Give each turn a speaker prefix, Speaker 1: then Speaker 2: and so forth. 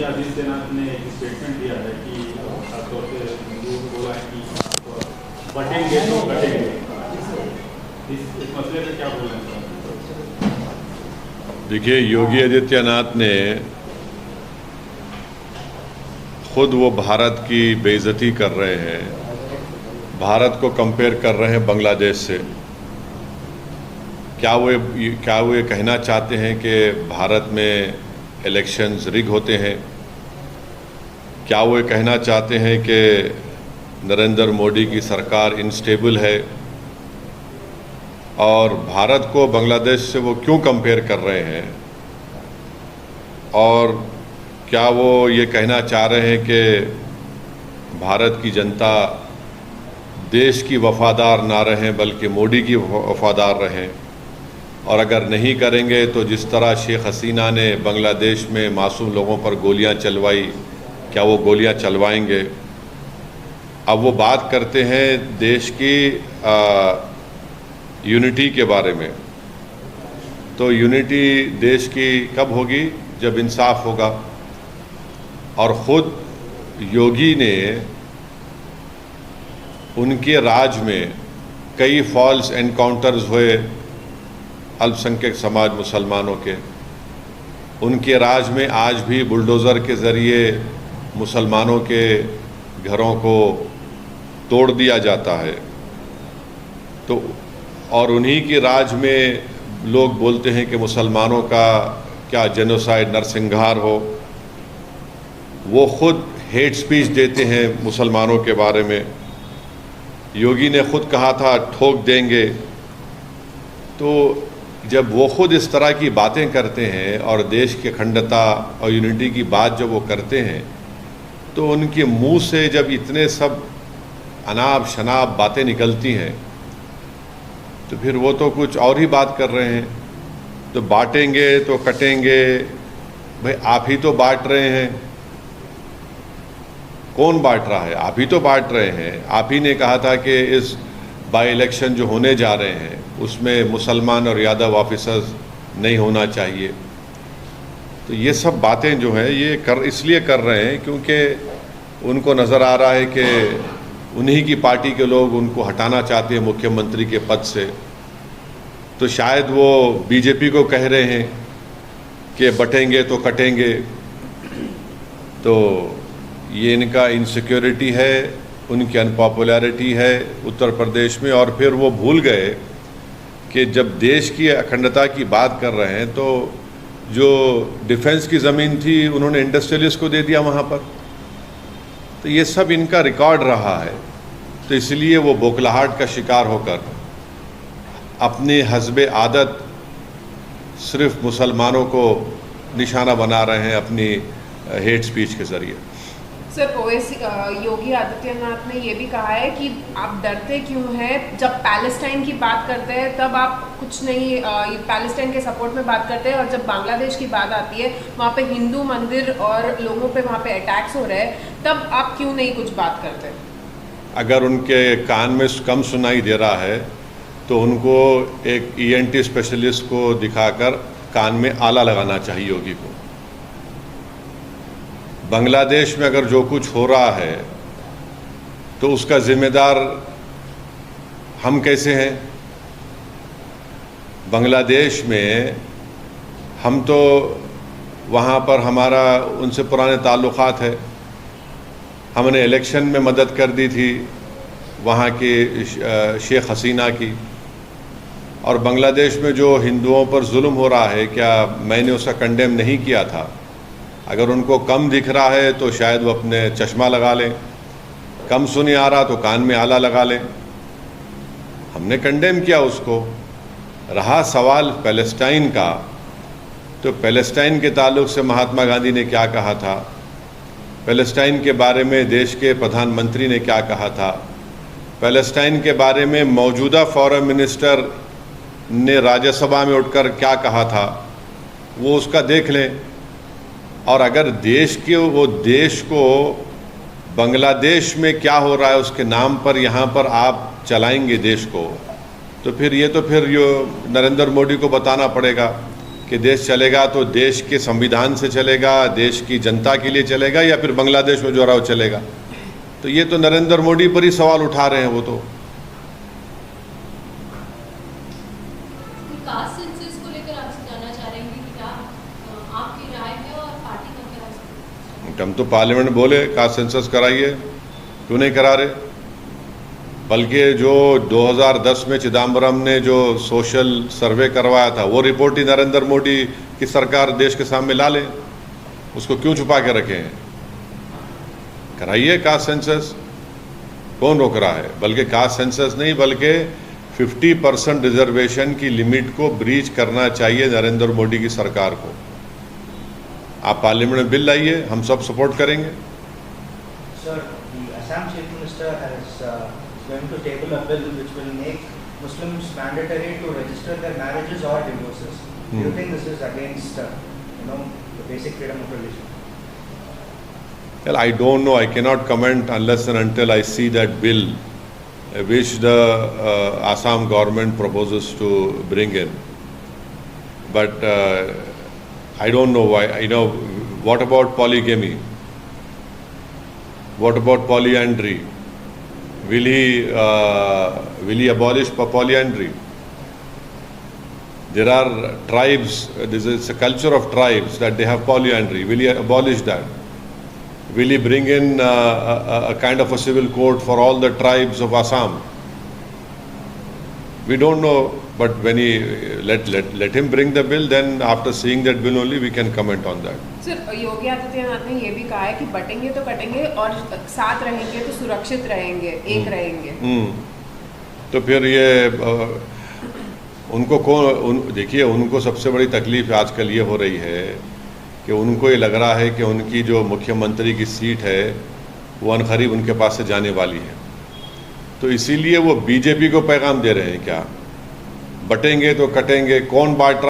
Speaker 1: आदित्यनाथ ने एक स्टेटमेंट दिया है कि खासतौर से हिंदुओं को बोला है कि आप बटेंगे तो कटेंगे। इस मसले पे क्या बोलना चाहते हैं?
Speaker 2: देखिए, योगी आदित्यनाथ ने खुद वो भारत की बेइज्जती कर रहे हैं, भारत को कंपेयर कर रहे हैं बांग्लादेश से। क्या वो ये कहना चाहते हैं कि भारत में इलेक्शंस रिग होते हैं? क्या वो ये कहना चाहते हैं कि नरेंद्र मोदी की सरकार इनस्टेबल है? और भारत को बांग्लादेश से वो क्यों कंपेयर कर रहे हैं? और क्या वो ये कहना चाह रहे हैं कि भारत की जनता देश की वफादार ना रहें बल्कि मोदी की वफादार रहें? और अगर नहीं करेंगे तो जिस तरह शेख हसीना ने बांग्लादेश में मासूम लोगों पर गोलियां चलवाई, क्या वो गोलियां चलवाएंगे? अब वो बात करते हैं देश की यूनिटी के बारे में। तो यूनिटी देश की कब होगी? जब इंसाफ होगा। और ख़ुद योगी ने उनके राज में कई फॉल्स एनकाउंटर्स हुए अल्पसंख्यक समाज मुसलमानों के। उनके राज में आज भी बुलडोज़र के ज़रिए मुसलमानों के घरों को तोड़ दिया जाता है। तो और उन्हीं के राज में लोग बोलते हैं कि मुसलमानों का क्या जेनोसाइड नरसंहार हो। वो खुद हेट स्पीच देते हैं मुसलमानों के बारे में। योगी ने खुद कहा था ठोक देंगे। तो जब वो खुद इस तरह की बातें करते हैं और देश की अखंडता और यूनिटी की बात जब वो करते हैं, तो उनके मुंह से जब इतने सब अनाप शनाप बातें निकलती हैं तो फिर वो तो कुछ और ही बात कर रहे हैं। तो बांटेंगे तो कटेंगे, भाई आप ही तो बांट रहे हैं। कौन बांट रहा है? आप ही तो बांट रहे हैं। आप ही ने कहा था कि इस बाई इलेक्शन जो होने जा रहे हैं उसमें मुसलमान और यादव ऑफिसर्स नहीं होना चाहिए। तो ये सब बातें जो हैं ये इसलिए कर रहे हैं क्योंकि उनको नज़र आ रहा है कि उन्हीं की पार्टी के लोग उनको हटाना चाहते हैं मुख्यमंत्री के पद से। तो शायद वो बीजेपी को कह रहे हैं कि बटेंगे तो कटेंगे। तो ये इनका इनसिक्योरिटी है, उनकी अनपॉपुलैरिटी है उत्तर प्रदेश में। और फिर वो भूल गए कि जब देश की अखंडता की बात कर रहे हैं तो जो डिफेंस की ज़मीन थी उन्होंने इंडस्ट्रियलिस्ट को दे दिया वहाँ पर। तो ये सब इनका रिकॉर्ड रहा है। तो इसलिए वो बौखलाहट का शिकार होकर अपनी हस्बे आदत सिर्फ मुसलमानों को निशाना बना रहे हैं अपनी हेट स्पीच के ज़रिए।
Speaker 3: सर, योगी आदित्यनाथ ने ये भी कहा है कि आप डरते क्यों हैं? जब पैलेस्टाइन की बात करते हैं तब आप कुछ नहीं पैलेस्टाइन के सपोर्ट में बात करते हैं, और जब बांग्लादेश की बात आती है वहाँ पे हिंदू मंदिर और लोगों पे वहाँ पे अटैक्स हो रहे हैं, तब आप क्यों नहीं कुछ बात करते?
Speaker 2: अगर उनके कान में कम सुनाई दे रहा है तो उनको एक ENT स्पेशलिस्ट को दिखाकर कान में आला लगाना चाहिए योगी को। बांग्लादेश में अगर जो कुछ हो रहा है तो उसका जिम्मेदार हम कैसे हैं? बांग्लादेश में हम तो वहाँ पर हमारा उनसे पुराने ताल्लुक़ात है। हमने इलेक्शन में मदद कर दी थी वहाँ की शेख हसीना की। और बांग्लादेश में जो हिंदुओं पर जुल्म हो रहा है, क्या मैंने उसका कंडेम नहीं किया था? अगर उनको कम दिख रहा है तो शायद वो अपने चश्मा लगा लें, कम सुन आ रहा तो कान में आला लगा लें। हमने कंडेम किया उसको। रहा सवाल पैलेस्टाइन का, तो पैलेस्टाइन के ताल्लुक़ से महात्मा गांधी ने क्या कहा था, पैलेस्टाइन के बारे में देश के प्रधानमंत्री ने क्या कहा था, पैलेस्टाइन के बारे में मौजूदा फॉरेन मिनिस्टर ने राज्यसभा में उठकर क्या कहा था, वो उसका देख लें। और अगर देश को बांग्लादेश में क्या हो रहा है उसके नाम पर यहाँ पर आप चलाएंगे देश को, तो फिर ये नरेंद्र मोदी को बताना पड़ेगा कि देश चलेगा तो देश के संविधान से चलेगा, देश की जनता के लिए चलेगा, या फिर बांग्लादेश में जो रहा वो चलेगा। तो ये तो नरेंद्र मोदी पर ही सवाल उठा रहे हैं वो तो।
Speaker 4: कास्ट सेंसस को लेकर आपसे जानना चाह रहे हैं कि क्या आपकी राय है और पार्टी का क्या राय?
Speaker 2: हम तो पार्लियामेंट बोले कास्ट सेंसस कराइए, क्यों नहीं करा रहे? बल्कि जो 2010 में चिदम्बरम ने जो सोशल सर्वे करवाया था वो रिपोर्ट ही नरेंद्र मोदी की सरकार देश के सामने ला ले, उसको क्यों छुपा के रखे हैं? कराइए कास्ट सेंसस, कौन रोक रहा है? बल्कि कास्ट सेंसस नहीं, बल्कि 50% रिजर्वेशन की लिमिट को ब्रीच करना चाहिए नरेंद्र मोदी की सरकार को। आप पार्लियामेंट में बिल लाइए, हम सब सपोर्ट करेंगे।
Speaker 5: Sir, the Assam Chief Minister is going to table a bill which will make Muslims mandatory to register their marriages or divorces. Do you think this is against, the basic freedom of religion?
Speaker 2: Well, I don't know. I cannot comment unless and until I see that bill which the Assam government proposes to bring in. But I don't know why. What about polygamy? What about polyandry? Will he abolish polyandry? There are tribes, it's a culture of tribes that they have polyandry. Will he abolish that? Will he bring in a kind of a civil code for all the tribes of Assam? We don't know, but when he let him bring the bill, then after seeing that bill only we can comment on that.
Speaker 3: Sir, Yogi Adityanath ने ये भी कहा है कि बटेंगे तो कटेंगे और साथ रहेंगे तो सुरक्षित रहेंगे, एक रहेंगे।
Speaker 2: तो फिर ये उनको देखिए, उनको सबसे बड़ी तकलीफ आजकल ये हो रही है कि उनको ये लग रहा है कि उनकी जो मुख्यमंत्री की सीट है वो अनकरीब उनके पास से जाने वाली है। तो इसीलिए वो बीजेपी को पैगाम दे रहे हैं, क्या बटेंगे तो कटेंगे, कौन बांट